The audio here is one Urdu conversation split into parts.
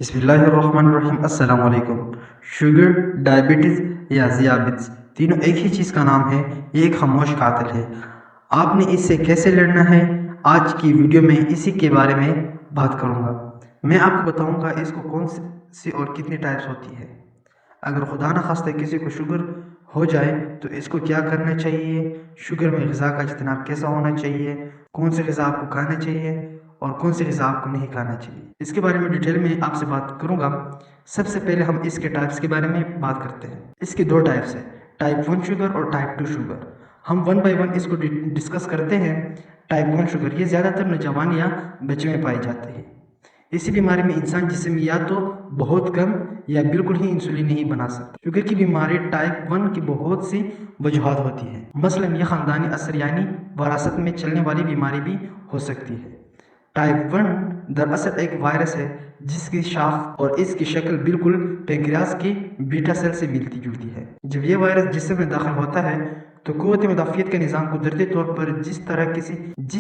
بسم اللہ الرحمن الرحیم۔ السلام علیکم۔ شوگر، ڈائبٹیز یا ذیابیطس تینوں ایک ہی چیز کا نام ہے۔ یہ ایک خاموش قاتل ہے۔ آپ نے اس سے کیسے لڑنا ہے، آج کی ویڈیو میں اسی کے بارے میں بات کروں گا۔ میں آپ کو بتاؤں گا اس کو کون سی اور کتنی ٹائپس ہوتی ہے۔ اگر خدا نخواستہ کسی کو شوگر ہو جائے تو اس کو کیا کرنا چاہیے، شوگر میں غذا کا اجتناب کیسا ہونا چاہیے، کون سی غذا آپ کو کھانا چاہیے اور کون سی غذا آپ کو نہیں کھانا چاہیے، اس کے بارے میں ڈیٹیل میں آپ سے بات کروں گا۔ سب سے پہلے ہم اس کے ٹائپس کے بارے میں بات کرتے ہیں۔ اس کے دو ٹائپس ہیں، ٹائپ 1 شوگر اور ٹائپ 2 شوگر۔ ہم 1 بائی 1 اس کو ڈسکس کرتے ہیں۔ ٹائپ 1 شوگر یہ زیادہ تر نوجوان یا بچوں میں پائی جاتی ہے۔ اسی بیماری میں انسان جسم میں یا تو بہت کم یا بالکل ہی انسولین نہیں بنا سکتا۔ شوگر کی بیماری ٹائپ 1 کی بہت سی وجوہات ہوتی ہیں، مثلا یہ خاندانی اثر یعنی وراثت میں چلنے والی بیماری بھی ہو سکتی ہے۔ ٹائپ 1 دراصل ایک وائرس ہے جس کی شاخ اور اس کی شکل بالکل پینکریاس کی بیٹا سیل سے ملتی جلتی ہے۔ جب یہ وائرس جسم میں داخل ہوتا ہے تو قوت مدافعت کا نظام قدرتی طور پر جس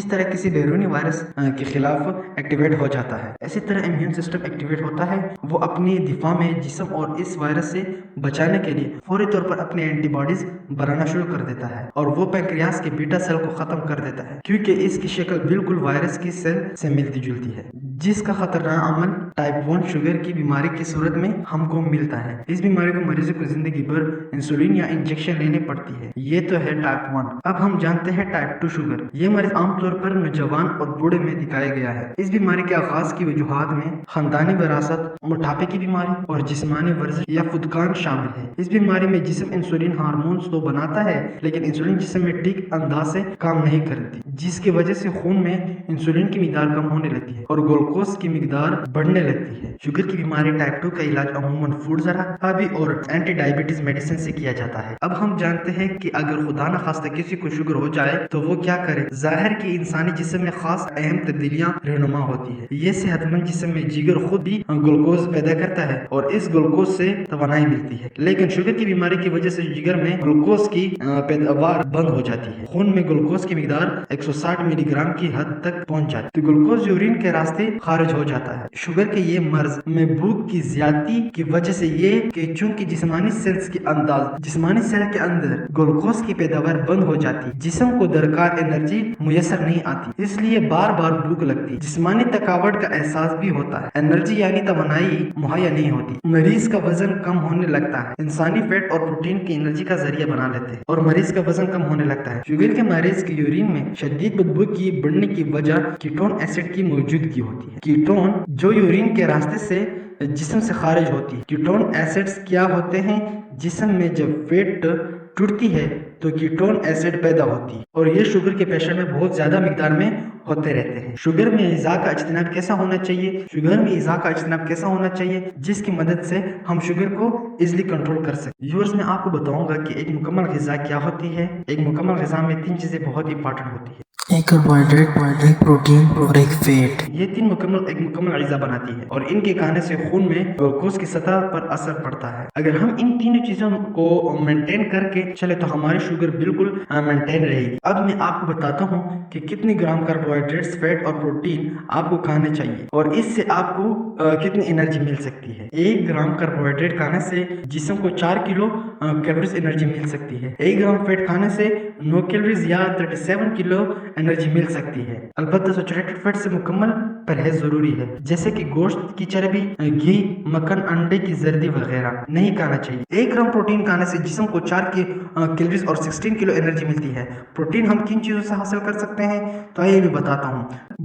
طرح کسی بیرونی وائرس کے خلاف ایکٹیویٹ ہو جاتا ہے، اسی طرح امیون سسٹم ایکٹیویٹ ہوتا ہے۔ وہ اپنی دفاع میں جسم اور اس وائرس سے بچانے کے لیے فوری طور پر اپنے اینٹی باڈیز بنانا شروع کر دیتا ہے اور وہ پینکریاس کے بیٹا سیل کو ختم کر دیتا ہے، کیونکہ اس کی شکل بالکل وائرس کی سیل سے ملتی جلتی ہے، جس کا خطرناک عمل ٹائپ 1 شوگر کی بیماری کی صورت میں ہم کو ملتا ہے۔ اس بیماری کو مریض کو زندگی بھر انسولین یا انجیکشن لینے پڑتی ہے۔ یہ تو ہے ٹائپ 1۔ اب ہم جانتے ہیں ٹائپ 2 شوگر۔ یہ مرض عام طور پر نوجوان اور بوڑھے میں دکھایا گیا ہے۔ اس بیماری کے آغاز کی وجوہات میں خاندانی وراثت، موٹاپے کی بیماری اور جسمانی ورزش یا خودکان شامل ہے۔ اس بیماری میں جسم انسولین ہارمونز تو بناتا ہے لیکن انسولین جسم میں ٹھیک انداز سے کام نہیں کرتی، جس کی وجہ سے خون میں انسولین کی مقدار کم ہونے لگتی ہے اور گلوکوز کی مقدار بڑھنے لگتی ہے۔ شوگر کی بیماری ٹائپ 2 کا علاج عموماً فوڈ ذرابی اور اینٹی ڈائبٹیز میڈیسن سے کیا جاتا ہے۔ اب ہم جانتے ہیں کہ اگر خدا نخواستہ کسی کو شوگر ہو جائے تو وہ کیا کرے۔ ظاہر کہ انسانی جسم میں خاص اہم تبدیلیاں رہنما ہوتی ہے۔ یہ صحت مند جسم میں جگر خود بھی گلوکوز پیدا کرتا ہے اور اس گلوکوز سے توانائی ملتی ہے، لیکن شوگر کی بیماری کی وجہ سے جگر میں گلوکوز کی پیداوار بند ہو جاتی ہے۔ خون میں گلوکوز کی مقدار 160 ملی گرام کی حد تک پہنچ جاتی ہے تو گلوکوز یورین کے راستے خارج ہو جاتا ہے۔ شوگر کے یہ مرض میں بھوک کی زیادتی کی وجہ سے یہ کہ چونکہ جسمانی سیل کے اندر گلوکوز کی پیداوار بند ہو جاتی، جسم کو درکار انرجی میسر نہیں آتی، اس لیے بار بار بھوک لگتی، جسمانی تھکاوٹ کا احساس بھی ہوتا ہے، انرجی یعنی توانائی مہیا نہیں ہوتی، مریض کا وزن کم ہونے لگتا ہے۔ انسانی فیٹ اور پروٹین کی انرجی کا ذریعہ بنا لیتے ہیں اور مریض کا وزن کم ہونے لگتا ہے۔ شوگر کے مریض کی یورین میں شدید بدبو کی بڑھنے کی وجہ کیٹون ایسڈ کی موجودگی ہوتی ہے۔ کیٹون جو یورین کے راستے سے جسم سے خارج ہوتی ہے۔ کیٹون ایسڈز کیا ہوتے ہیں؟ جسم میں جب فیٹ ٹوٹتی ہے تو کیٹون ایسڈ پیدا ہوتی ہے اور یہ شوگر کے پیشنٹ میں بہت زیادہ مقدار میں ہوتے رہتے ہیں۔ شوگر میں غذا کا اجتناب کیسا ہونا چاہیے؟ جس کی مدد سے ہم شوگر کو ایزلی کنٹرول کر سکتے ہیں۔ ویورز میں آپ کو بتاؤں گا کہ ایک مکمل غذا کیا ہوتی ہے۔ ایک مکمل غذا میں 3 چیزیں بہت امپورٹنٹ ہوتی ہے، ایک کاربوہائیڈریٹ، ایک پروٹین اور ایک فیٹ۔ یہ 3 ایک مکمل غذا بناتی ہے اور ان کے کھانے سے خون میں گلوکوز کی سطح پر اثر پڑتا ہے۔ اگر ہم ان 3 چیزوں کو مینٹین کر کے چلے تو ہماری شوگر بالکل مینٹین رہے گی۔ اب میں آپ کو بتاتا ہوں کہ کتنی گرام کاربوہائیڈریٹس، فیٹ اور پروٹین آپ کو کھانے چاہیے اور اس سے آپ کو کتنی انرجی مل سکتی ہے۔ 1 گرام کاربوہائیڈریٹ کھانے سے جسم کو 4 کلو کیلوریز انرجی مل سکتی ہے۔ 1 گرام فیٹ کھانے سے 9 کیلوریز یا 37 کلو انرجی مل سکتی ہے۔ البتہ سیچوریٹڈ فیٹ سے مکمل پرہیز ضروری ہے، جیسے کہ گوشت کی چربی، گھی، مکھن، انڈے کی زردی وغیرہ نہیں کھانا چاہیے۔ 1 گرام پروٹین کھانے سے جسم کو 4 کیلوریز اور 16 کلو انرجی ملتی ہے۔ پروٹین ہم کن چیزوں سے حاصل کر سکتے ہیں تو آئیے میں بتاتا ہوں۔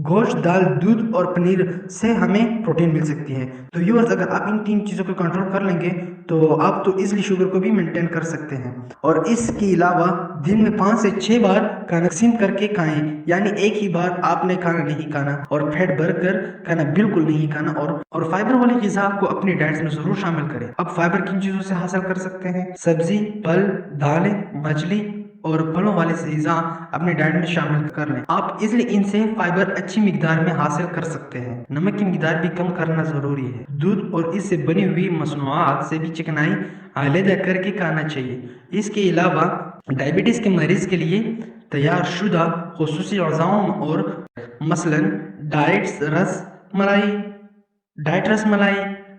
گوشت، دال، دودھ اور پنیر سے ہمیں پروٹین مل سکتی ہے۔ تو ویورز اگر آپ ان 3 چیزوں کو کنٹرول کر لیں گے تو آپ تو ایزلی شوگر کو بھی مینٹین کر سکتے ہیں۔ اور اس کے علاوہ دن میں 5 سے 6 بار کھانا تقسیم کر کے کھائیں، یعنی ایک ہی بار آپ نے کھانا نہیں کھانا اور پیٹ بھر کر کھانا بالکل نہیں کھانا، اور فائبر والی غذا کو اپنی ڈائٹ میں ضرور شامل کریں۔ اب فائبر کن چیزوں سے حاصل کر سکتے ہیں؟ سبزی، پھل، دالیں، مچھلی اور پھلوں والے غذا اپنے ڈائٹ میں شامل کر لیں۔ آپ ایزلی ان سے فائبر اچھی مقدار میں حاصل کر سکتے ہیں۔ نمک کی مقدار بھی کم کرنا ضروری ہے۔ دودھ اور اس سے بنی ہوئی مصنوعات سے بھی چکنائی علیحدہ کر کے کھانا چاہیے۔ اس کے علاوہ ڈائبٹیز کے مریض کے لیے تیار شدہ خصوصی غذاؤں اور مثلاً ڈائٹ رس ملائی،